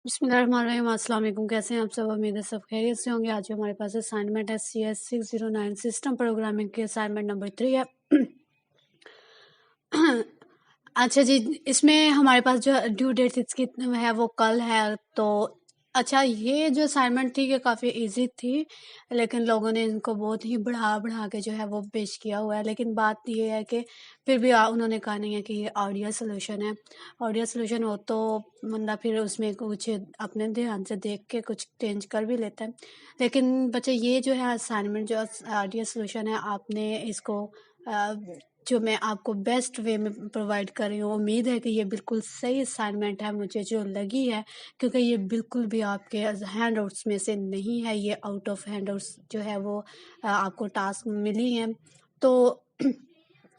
बिस्मिल्लाहिर्रहमानिर्रहीम। अस्सलाम वालेकुम। कैसे हैं आप सब? उम्मीद है सब खैरियत से होंगे। आज जो हमारे पास असाइनमेंट है CS609 सिस्टम प्रोग्रामिंग की असाइनमेंट नंबर 3 है। अच्छा जी, इसमें हमारे पास जो ड्यू डेट इसकी है वो कल है। तो अच्छा, ये जो असाइनमेंट थी ये काफ़ी इजी थी, लेकिन लोगों ने इनको बहुत ही बढ़ा के जो है वो पेश किया हुआ है। लेकिन बात ये है कि फिर भी उन्होंने कहा नहीं है कि ये ऑडियो सोल्यूशन है। ऑडियो सोल्यूशन हो तो बंदा फिर उसमें कुछ अपने ध्यान से देख के कुछ चेंज कर भी लेता है। लेकिन बच्चे, ये जो है असाइनमेंट जो ऑडियो सोल्यूशन है, आपने इसको अ, जो मैं आपको बेस्ट वे में प्रोवाइड कर रही हूँ, उम्मीद है कि ये बिल्कुल सही असाइनमेंट है मुझे जो लगी है, क्योंकि ये बिल्कुल भी आपके हैंड आउट्स में से नहीं है। ये आउट ऑफ हैंड आउट्स जो है वो आपको टास्क मिली हैं। तो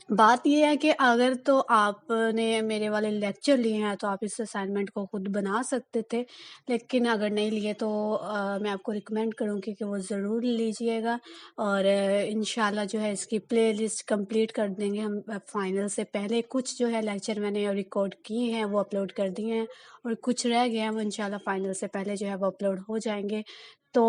बात ये है कि अगर तो आपने मेरे वाले लेक्चर लिए हैं तो आप इस असाइनमेंट को खुद बना सकते थे, लेकिन अगर नहीं लिए तो मैं आपको रिकमेंड करूँगी कि वो ज़रूर लीजिएगा। और इंशाल्लाह जो है इसकी प्लेलिस्ट कंप्लीट कर देंगे हम फाइनल से पहले। कुछ जो है लेक्चर मैंने रिकॉर्ड किए हैं वो अपलोड कर दिए हैं, और कुछ रह गए हैं वो इंशाल्लाह फाइनल से पहले जो है वो अपलोड हो जाएंगे। तो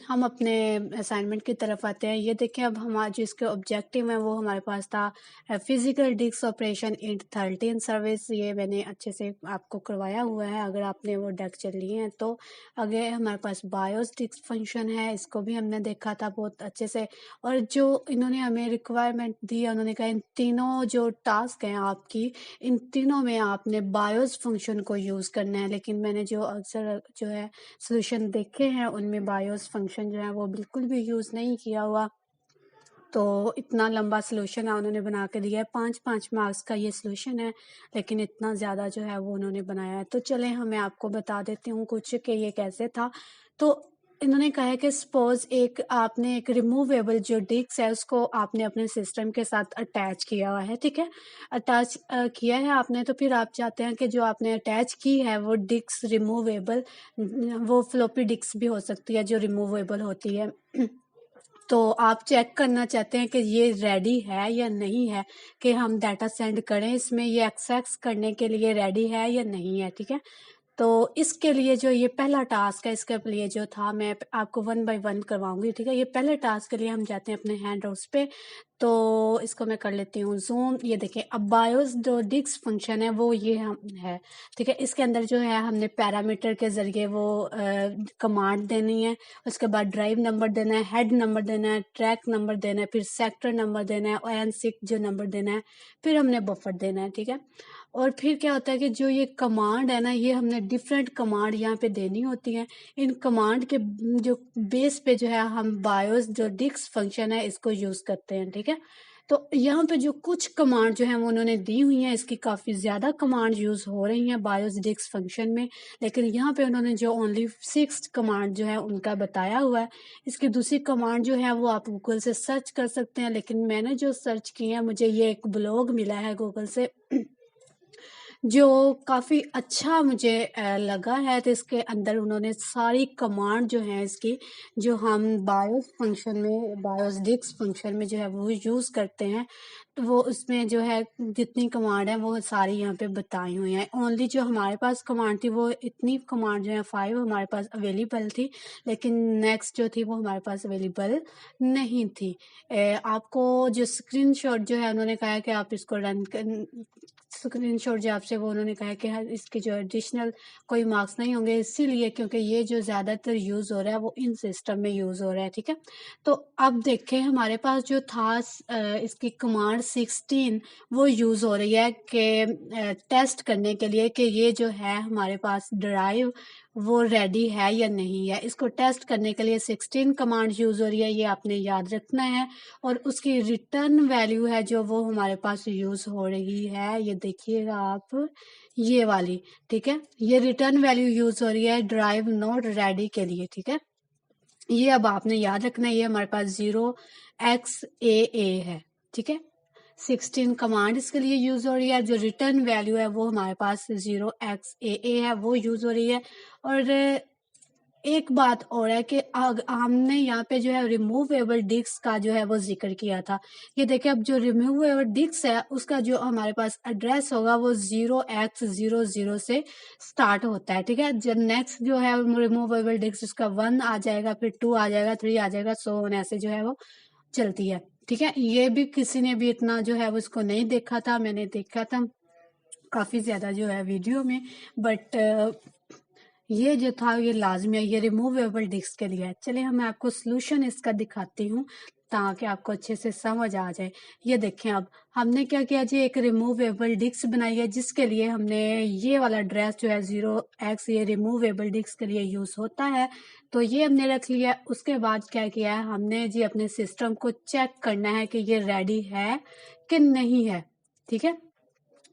हम अपने असाइनमेंट की तरफ आते हैं। ये देखिए, अब हमारा जो इसके ऑब्जेक्टिव है वो हमारे पास था physical disc operation in 13 service. ये मैंने अच्छे से आपको करवाया हुआ है अगर आपने वो लेक्चर लिए हैं तो। आगे हमारे पास बायोस डिस्क फंक्शन है, इसको भी हमने देखा था बहुत अच्छे से। और जो इन्होंने हमें रिक्वायरमेंट दी है, उन्होंने कहा इन तीनों जो टास्क हैं आपकी, इन तीनों में आपने बायोस फंक्शन को यूज़ करना है। लेकिन मैंने जो अक्सर जो है सॉल्यूशन देखे हैं उनमें बायोस फंक्शन जो है वो बिल्कुल भी यूज़ नहीं किया हुआ। तो इतना लंबा सॉल्यूशन है उन्होंने बना के दिया है, 5-5 मार्क्स का ये सॉल्यूशन है, लेकिन इतना ज़्यादा जो है वो उन्होंने बनाया है। तो चलें, मैं आपको बता देती हूँ कुछ कि ये कैसे था। तो इन्होंने कहा है कि सपोज आपने एक रिमूवेबल जो डिस्क है उसको आपने अपने सिस्टम के साथ अटैच किया हुआ है, ठीक है। अटैच किया है आपने, तो फिर आप चाहते हैं कि जो आपने अटैच की है वो डिस्क रिमूवेबल, वो फ्लॉपी डिस्क भी हो सकती है जो रिमूवेबल होती है। तो आप चेक करना चाहते हैं कि ये रेडी है या नहीं है, कि हम डाटा सेंड करें इसमें, ये एक्सेस करने के लिए रेडी है या नहीं है, ठीक है। तो इसके लिए जो ये पहला टास्क है, इसके लिए जो था मैं आपको 1 बाय 1 करवाऊंगी, ठीक है। ये पहले टास्क के लिए हम जाते हैं अपने हैंड आउट्स पे। तो इसको मैं कर लेती हूँ जूम। ये देखें, अब बायोस जो डिस्क फंक्शन है वो ये हम है, ठीक है। इसके अंदर जो है हमने पैरामीटर के जरिए वो कमांड देनी है। उसके बाद ड्राइव नंबर देना है, हेड नंबर देना है, ट्रैक नंबर देना है, फिर सेक्टर नंबर देना है, और एन6 जो नंबर देना है, फिर हमने बफर देना है, ठीक है। और फिर क्या होता है कि जो ये कमांड है ना, ये हमने डिफरेंट कमांड यहाँ पे देनी होती हैं। इन कमांड के जो बेस पे जो है हम बायोस जो डिस्क फंक्शन है इसको यूज करते हैं, ठीक है। तो यहाँ पे जो कुछ कमांड जो है वो उन्होंने दी हुई हैं, इसकी काफी ज्यादा कमांड यूज हो रही हैं बायोस डिस्क फंक्शन में, लेकिन यहाँ पे उन्होंने जो ओनली 6 कमांड जो है उनका बताया हुआ है। इसकी दूसरी कमांड जो है वो आप गूगल से सर्च कर सकते हैं, लेकिन मैंने जो सर्च की है मुझे ये एक ब्लॉग मिला है गूगल से जो काफ़ी अच्छा मुझे लगा है। तो इसके अंदर उन्होंने सारी कमांड जो है इसकी, जो हम बायोस फंक्शन में, बायोस डिस्क फंक्शन में जो है वो यूज़ करते हैं, तो वो उसमें जो है जितनी कमांड है वो सारी यहाँ पे बताई हुई हैं। ओनली जो हमारे पास कमांड थी वो इतनी कमांड जो है 5 हमारे पास अवेलेबल थी, लेकिन नेक्स्ट जो थी वो हमारे पास अवेलेबल नहीं थी। आपको जो स्क्रीनशॉट जो है उन्होंने कहा है कि आप इसको रन कर, स्क्रीनशॉट जो आपसे वो उन्होंने कहा है कि इसके जो एडिशनल कोई मार्क्स नहीं होंगे, इसीलिए क्योंकि ये जो ज़्यादातर यूज़ हो रहा है वो इन सिस्टम में यूज़ हो रहा है, ठीक है। तो अब देखें, हमारे पास जो था इसकी कमांड 16 वो यूज़ हो रही है कि टेस्ट करने के लिए कि ये जो है हमारे पास ड्राइव वो रेडी है या नहीं है। इसको टेस्ट करने के लिए 16 कमांड यूज़ हो रही है, ये आपने याद रखना है। और उसकी रिटर्न वैल्यू है जो वो हमारे पास यूज़ हो रही है, ये देखिएगा आप, ये वाली, ठीक है। ये रिटर्न वैल्यू यूज़ हो रही है ड्राइव नॉट रेडी के लिए, ठीक है। ये अब आपने याद रखना है, ये हमारे पास 0xAA है, ठीक है। 16 कमांड इसके लिए यूज हो रही है, जो रिटर्न वैल्यू है वो हमारे पास 0xAA है, वो यूज हो रही है। और एक बात और है कि हमने यहाँ पे जो है रिमूवेबल डिस्क का जो है वो जिक्र किया था। ये देखिए, अब जो रिमूवेबल डिस्क है उसका जो हमारे पास एड्रेस होगा वो 0x00 से स्टार्ट होता है, ठीक है। जो नेक्स्ट जो है रिमूवेबल डिस्क उसका 1 आ जाएगा, फिर 2 आ जाएगा, 3 आ जाएगा, सो ऑन, ऐसे जो है वो चलती है, ठीक है। ये भी किसी ने भी इतना जो है वो इसको नहीं देखा था, मैंने देखा था काफी ज्यादा जो है वीडियो में, बट ये जो था ये लाजमी है, ये रिमूवेबल डिस्क के लिए है। चलिए मैं आपको सोल्यूशन इसका दिखाती हूँ ताकि आपको अच्छे से समझ आ जाए। ये देखें, अब हमने क्या किया जी, एक रिमूवेबल डिस्क बनाई है जिसके लिए हमने ये वाला ड्रेस जो है 0x, ये रिमूवेबल डिस्क के लिए यूज होता है, तो ये हमने रख लिया। उसके बाद क्या किया है हमने जी, अपने सिस्टम को चेक करना है कि ये रेडी है कि नहीं है, ठीक है।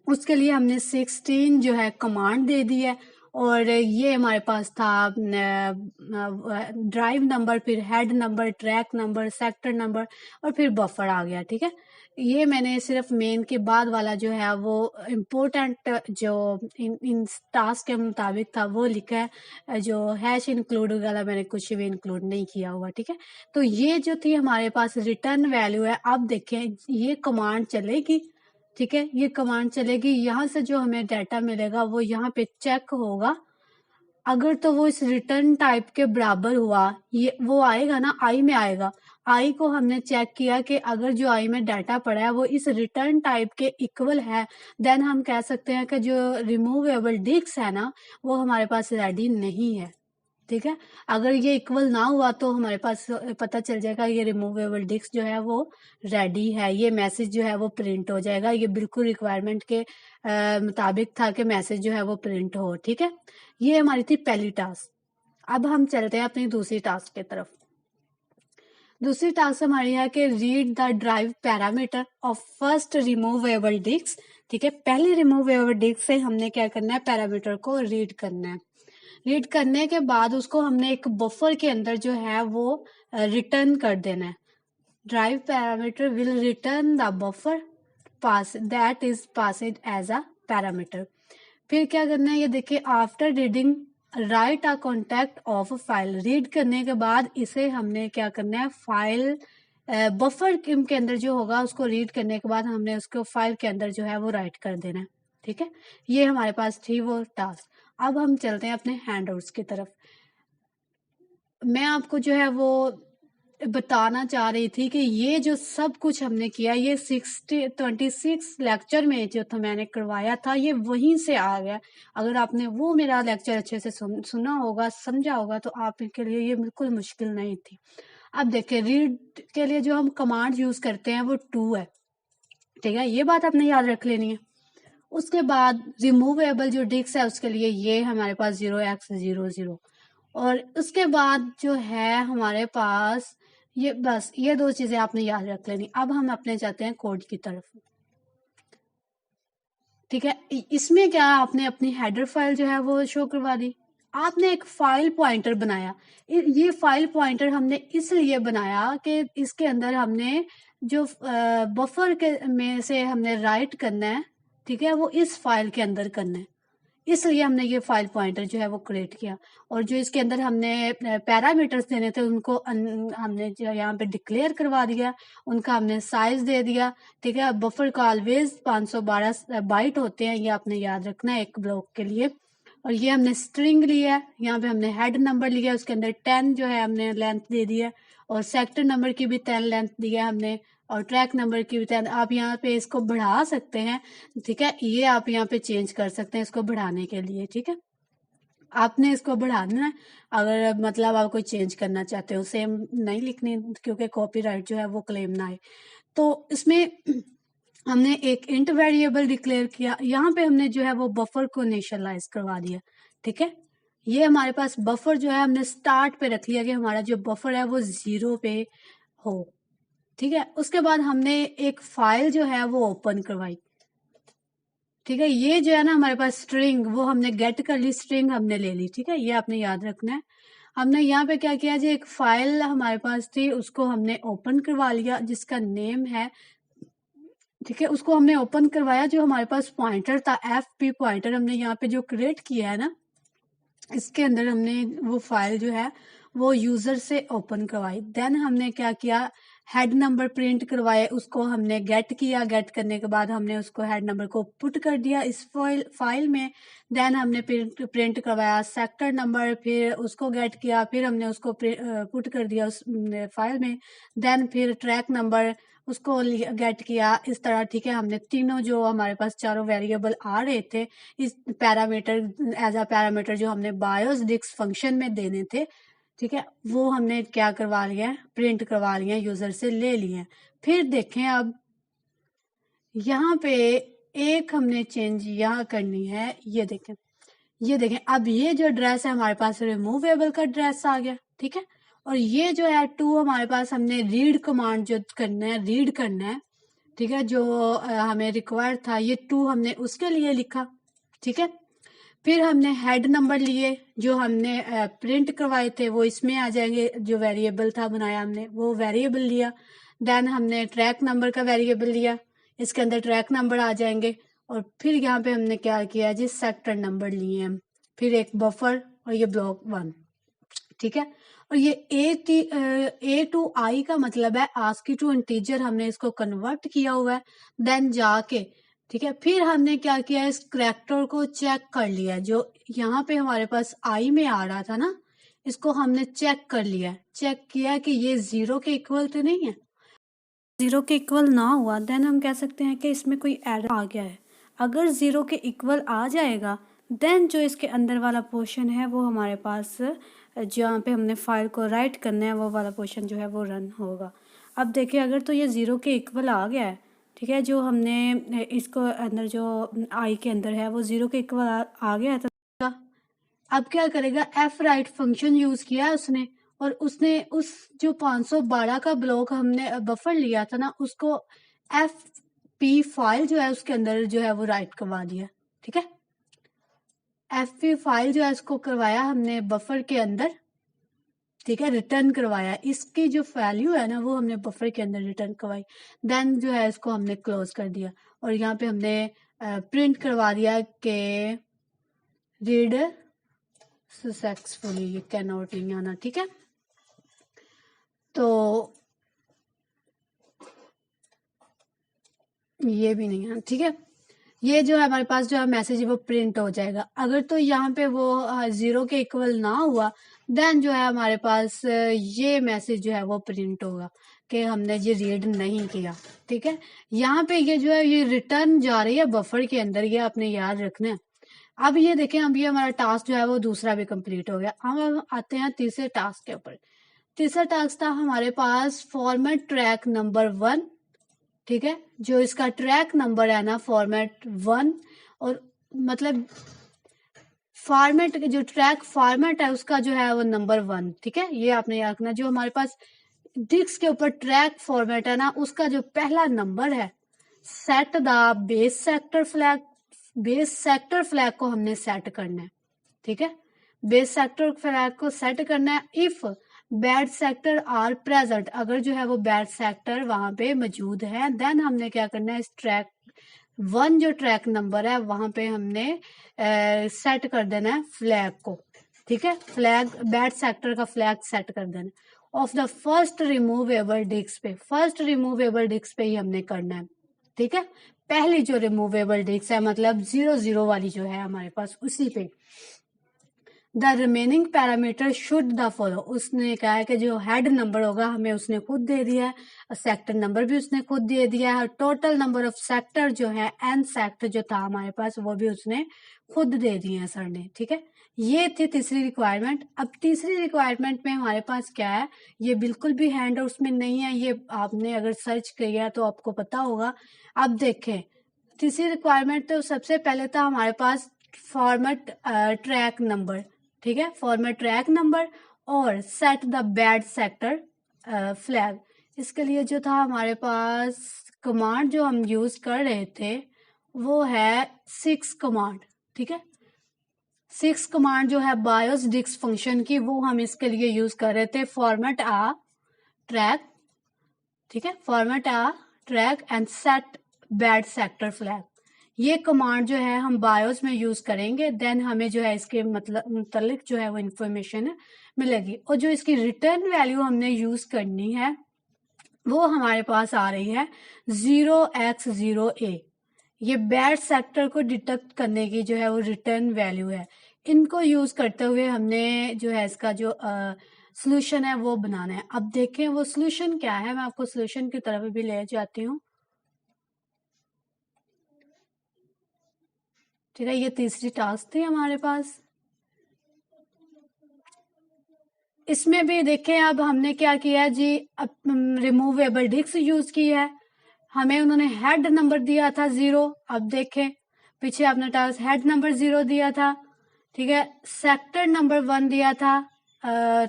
उसके लिए हमने 16 जो है कमांड दे दी है, और ये हमारे पास था ड्राइव नंबर, फिर head number, track number, sector number, और फिर बफर आ गया, ठीक है। ये मैंने सिर्फ मेन के बाद वाला जो है वो इम्पोर्टेंट जो इन टास्क के मुताबिक था वो लिखा है, जो हैश इंक्लूड वाला मैंने कुछ भी इंक्लूड नहीं किया हुआ, ठीक है। तो ये जो थी हमारे पास रिटर्न वैल्यू है। अब देखें, ये कमांड चलेगी, ठीक है, ये कमांड चलेगी, यहाँ से जो हमें डाटा मिलेगा वो यहाँ पे चेक होगा। अगर तो वो इस रिटर्न टाइप के बराबर हुआ, ये वो आएगा ना, आई में आएगा। आई को हमने चेक किया कि अगर जो आई में डाटा पड़ा है वो इस रिटर्न टाइप के इक्वल है, देन हम कह सकते हैं कि जो रिमूवेबल डिस्क है ना वो हमारे पास रेडी नहीं है, ठीक है। अगर ये इक्वल ना हुआ तो हमारे पास पता चल जाएगा ये रिमूवेबल डिस्क जो है वो रेडी है, ये मैसेज जो है वो प्रिंट हो जाएगा। ये बिल्कुल रिक्वायरमेंट के मुताबिक था कि मैसेज जो है वो प्रिंट हो, ठीक है। ये हमारी थी पहली टास्क। अब हम चलते हैं अपनी दूसरी टास्क की तरफ। दूसरी टास्क हमारी है कि read the drive parameter of first removable disc, ठीक है। पहली रिमूवेबल डिस्क से हमने क्या करना है, पैरामीटर को रीड करना है। रीड करने के बाद उसको हमने एक बफर के अंदर जो है वो रिटर्न कर देना है। Drive parameter will return the buffer pass that is passed as a parameter. फिर क्या करना है, ये देखिए, after reading write a content of file. Read करने के बाद इसे हमने क्या करना है, फाइल बफर के अंदर जो होगा उसको रीड करने के बाद हमने उसको फाइल के अंदर जो है वो राइट कर देना है, ठीक है। ये हमारे पास थी वो टास्क। अब हम चलते हैं अपने हैंडआउट्स की तरफ। मैं आपको जो है वो बताना चाह रही थी कि ये जो सब कुछ हमने किया, ये 26 लेक्चर में जो था मैंने करवाया था, ये वहीं से आ गया। अगर आपने वो मेरा लेक्चर अच्छे से सुना होगा, समझा होगा, तो आपके लिए ये बिल्कुल मुश्किल नहीं थी। अब देखिए, रीड के लिए जो हम कमांड यूज करते हैं वो 2 है, ठीक है, ये बात आपने याद रख लेनी है। उसके बाद रिमूवेबल जो डिस्क है उसके लिए ये हमारे पास 0x00, और उसके बाद जो है हमारे पास ये, बस ये दो चीजें आपने याद रख लेनी। अब हम अपने जाते हैं कोड की तरफ, ठीक है। इसमें क्या, आपने अपनी हेडर फाइल जो है वो शो करवा दी। आपने एक फाइल पॉइंटर बनाया। ये फाइल पॉइंटर हमने इसलिए बनाया कि इसके अंदर हमने जो बफर के में से हमने राइट करना है, ठीक है, वो इस फाइल के अंदर करना है, इसलिए हमने ये फाइल पॉइंटर जो है वो क्रिएट किया। और जो इसके अंदर हमने पैरामीटर्स देने थे उनको हमने जो यहाँ पे डिक्लेयर करवा दिया, उनका हमने साइज दे दिया, ठीक है। बफर का ऑलवेज 512 बाइट होते हैं, ये आपने याद रखना है एक ब्लॉक के लिए। और ये हमने स्ट्रिंग लिया है, यहाँ पे हमने हेड नंबर लिया, उसके अंदर 10 जो है हमने लेंथ दे दिया, और सेक्टर नंबर की भी 10 लेंथ दिया हमने, और ट्रैक नंबर की भी 10। आप यहाँ पे इसको बढ़ा सकते हैं, ठीक है, ये आप यहाँ पे चेंज कर सकते हैं इसको बढ़ाने के लिए, ठीक है। आपने इसको बढ़ा देना है, अगर मतलब आप कोई चेंज करना चाहते हो, सेम नहीं लिखनी क्योंकि कॉपीराइट जो है वो क्लेम ना आए। तो इसमें हमने एक इंट वेरिएबल डिक्लेयर किया, यहाँ पे हमने जो है वो बफर को इनिशियलाइज करवा दिया, ठीक है। ये हमारे पास बफर जो है हमने स्टार्ट पे रख लिया कि हमारा जो बफर है वो 0 पे हो, ठीक है। उसके बाद हमने एक फाइल जो है वो ओपन करवाई, ठीक है। ये जो है ना हमारे पास स्ट्रिंग, वो हमने गेट कर ली, स्ट्रिंग हमने ले ली, ठीक है, ये आपने याद रखना है। हमने यहाँ पे क्या किया जी, एक फाइल हमारे पास थी उसको हमने ओपन करवा लिया जिसका नेम है, ठीक है, उसको हमने ओपन करवाया। जो हमारे पास पॉइंटर था, एफ पी पॉइंटर हमने यहाँ पे जो क्रिएट किया है ना, इसके अंदर हमने वो फाइल जो है वो यूजर से ओपन करवाई। देन हमने क्या किया, हेड नंबर प्रिंट करवाए, उसको हमने गेट किया। गेट करने के बाद हमने उसको हेड नंबर को पुट कर दिया इस फाइल में। देन हमने प्रिंट करवाया सेक्टर नंबर, फिर उसको गेट किया, फिर हमने उसको पुट कर दिया उस फाइल में। देन फिर ट्रैक नंबर उसको गेट किया इस तरह, ठीक है। हमने तीनों जो हमारे पास चारों वेरिएबल आ रहे थे इस पैरामीटर एज अ पैरामीटर जो हमने बायोस डिस्क फंक्शन में देने थे, ठीक है, वो हमने क्या करवा लिया है, प्रिंट करवा लिया, यूजर से ले लिए। फिर देखें अब यहाँ पे एक हमने चेंज यहाँ करनी है। ये देखें अब ये जो ड्रेस है हमारे पास रिमूवेबल का ड्रेस आ गया, ठीक है। और ये जो है टू हमारे पास हमने रीड कमांड जो करना है, रीड करना है, ठीक है, जो हमें रिक्वायर्ड था, ये टू हमने उसके लिए लिखा, ठीक है। फिर हमने हेड नंबर लिए जो हमने प्रिंट करवाए थे वो इसमें आ जाएंगे, जो वेरिएबल था बनाया हमने वो वेरिएबल लिया। देन हमने ट्रैक नंबर का वेरिएबल लिया, इसके अंदर ट्रैक नंबर आ जाएंगे। और फिर यहाँ पे हमने क्या किया जी, सेक्टर नंबर लिए हम, फिर एक बफर और ये ब्लॉक 1, ठीक है। और ये ए टू आई का मतलब है आस्की टू इंटीजर, हमने इसको कन्वर्ट किया हुआ है। देन जाके, ठीक है, फिर हमने क्या किया, इस करैक्टर को चेक कर लिया जो यहाँ पे हमारे पास आई में आ रहा था ना, इसको हमने चेक कर लिया, चेक किया कि ये 0 के इक्वल तो नहीं है। 0 के इक्वल ना हुआ देन हम कह सकते हैं कि इसमें कोई एरर आ गया है। अगर 0 के इक्वल आ जाएगा देन जो इसके अंदर वाला पोर्शन है वो हमारे पास जहाँ पे हमने फाइल को राइट करना है वो वाला पोर्शन जो है वो रन होगा। अब देखिए अगर तो ये 0 के इक्वल आ गया है, ठीक है, जो हमने इसको अंदर जो आई के अंदर है वो 0 के इक्वल आ गया है, तो अब क्या करेगा, एफ राइट फंक्शन यूज किया उसने, और उसने उस जो 512 का ब्लॉक हमने बफर लिया था ना, उसको एफ पी फाइल जो है उसके अंदर जो है वो राइट करवा दिया, ठीक है। एफ पी फाइल जो है उसको करवाया हमने बफर के अंदर, ठीक है, रिटर्न करवाया। इसकी जो वैल्यू है ना वो हमने बफर के अंदर रिटर्न करवाई। देन जो है इसको हमने क्लोज कर दिया और यहाँ पे हमने प्रिंट करवा दिया कि रीड सक्सेसफुली, ये कैन नॉट नहीं आना, ठीक है। तो ये भी नहीं है, ठीक है। ये जो है हमारे पास जो है मैसेज वो प्रिंट हो जाएगा। अगर तो यहाँ पे वो 0 के इक्वल ना हुआ देन जो है हमारे पास ये मैसेज जो है वो प्रिंट होगा कि हमने ये रीड नहीं किया, ठीक है। यहाँ पे ये जो है ये रिटर्न जा रही है बफर के अंदर, ये आपने याद रखना है। अब ये देखें, अब ये हमारा टास्क जो है वो दूसरा भी कंप्लीट हो गया। अब हम आते हैं तीसरे टास्क के ऊपर। तीसरा टास्क था हमारे पास फॉर्मेट ट्रैक नंबर 1, ठीक है, जो इसका ट्रैक नंबर है ना फॉर्मेट 1, और मतलब फॉर्मेट जो ट्रैक फॉर्मेट है उसका जो है वो नंबर 1, ठीक है। ये आपने याद रखना, जो हमारे पास डिस्क के ऊपर ट्रैक फॉर्मेट है ना उसका जो पहला नंबर है, set the base sector flag, base sector flag को हमने सेट करना है, ठीक है। बेस सेक्टर फ्लैग को सेट करना है if bad sector are present, अगर जो है वो बैड सेक्टर वहां पे मौजूद है देन हमने क्या करना है, इस ट्रैक 1 जो ट्रैक नंबर है वहां पे हमने सेट कर देना है फ्लैग को, ठीक है। फ्लैग बैड सेक्टर का फ्लैग सेट कर देना of the first removable disc पे, फर्स्ट रिमूवेबल डिस्क पे ही हमने करना है, ठीक है। पहली जो रिमूवेबल डिस्क है मतलब 0 वाली जो है हमारे पास उसी पे। The remaining parameter should the follow, उसने कहा है कि जो हेड नंबर होगा हमें उसने खुद दे दिया है, सेक्टर नंबर भी उसने खुद दे दिया है, टोटल नंबर ऑफ सेक्टर जो है एन सेक्टर जो था हमारे पास वो भी उसने खुद दे दिए हैं सर ने, ठीक है। ये थी तीसरी रिक्वायरमेंट। अब तीसरी रिक्वायरमेंट में हमारे पास क्या है, ये बिल्कुल भी हैंड आउट्स में नहीं है, ये आपने अगर सर्च किया तो आपको पता होगा। अब देखें तीसरी रिक्वायरमेंट तो सबसे पहले था हमारे पास फॉर्मेट ट्रैक नंबर, ठीक है, फॉर्मेट ट्रैक नंबर और set the bad sector flag. इसके लिए जो था हमारे पास कमांड जो हम यूज कर रहे थे वो है 6 कमांड, ठीक है। 6 कमांड जो है बायोस डिस्क फंक्शन की वो हम इसके लिए यूज कर रहे थे, फॉर्मेट आ ट्रैक, ठीक है, format a track and set bad sector flag. ये कमांड जो है हम बायोस में यूज करेंगे, देन हमें जो है इसके मतलब जो है वो इंफॉर्मेशन मिलेगी। और जो इसकी रिटर्न वैल्यू हमने यूज करनी है वो हमारे पास आ रही है 0x0A। ये बैड सेक्टर को डिटेक्ट करने की जो है वो रिटर्न वैल्यू है। इनको यूज करते हुए हमने जो है इसका जो सोल्यूशन है वो बनाना है। अब देखें वो सोल्यूशन क्या है, मैं आपको सोल्यूशन की तरफ भी ले जाती हूँ। ठीक है, ये तीसरी टास्क थी हमारे पास। इसमें भी देखें अब हमने क्या किया है जी, रिमूवेबल डिस्क यूज की है। हमें उन्होंने हेड नंबर दिया था 0। अब देखें पीछे आपने टास्क हेड नंबर 0 दिया था, ठीक है। सेक्टर नंबर 1 दिया था,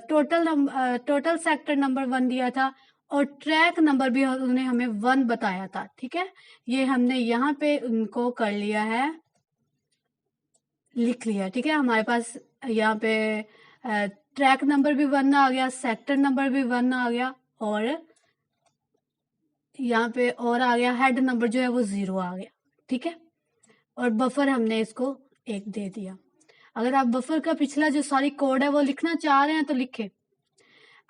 टोटल सेक्टर नंबर 1 दिया था, और ट्रैक नंबर भी उन्होंने हमें 1 बताया था, ठीक है। ये हमने यहाँ पे उनको कर लिया है, लिख लिया, ठीक है। हमारे पास यहाँ पे ट्रैक नंबर भी 1 आ गया, सेक्टर नंबर भी 1 आ गया, और यहाँ पे और आ गया हेड नंबर जो है वो 0 आ गया, ठीक है। और बफर हमने इसको 1 दे दिया। अगर आप बफर का पिछला जो सारी कोड है वो लिखना चाह रहे हैं तो लिखे।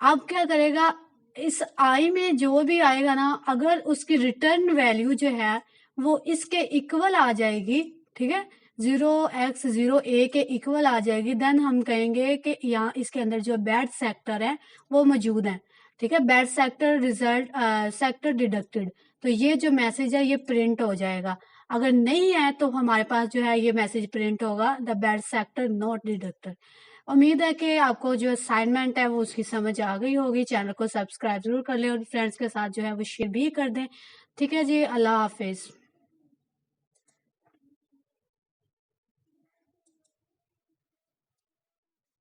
अब क्या करेगा, इस आई में जो भी आएगा ना, अगर उसकी रिटर्न वैल्यू जो है वो इसके इक्वल आ जाएगी, ठीक है, 0x0A के इक्वल आ जाएगी, देन हम कहेंगे कि यहाँ इसके अंदर जो बैड सेक्टर है वो मौजूद है, ठीक है। Bad sector result sector deducted, तो ये जो मैसेज है ये प्रिंट हो जाएगा। अगर नहीं है तो हमारे पास जो है ये मैसेज प्रिंट होगा, the bad sector not deducted. उम्मीद है कि आपको जो असाइनमेंट है वो उसकी समझ आ गई होगी। चैनल को सब्सक्राइब जरूर कर लें और फ्रेंड्स के साथ जो है वो शेयर भी कर दें। ठीक है जी, अल्लाह हाफिज।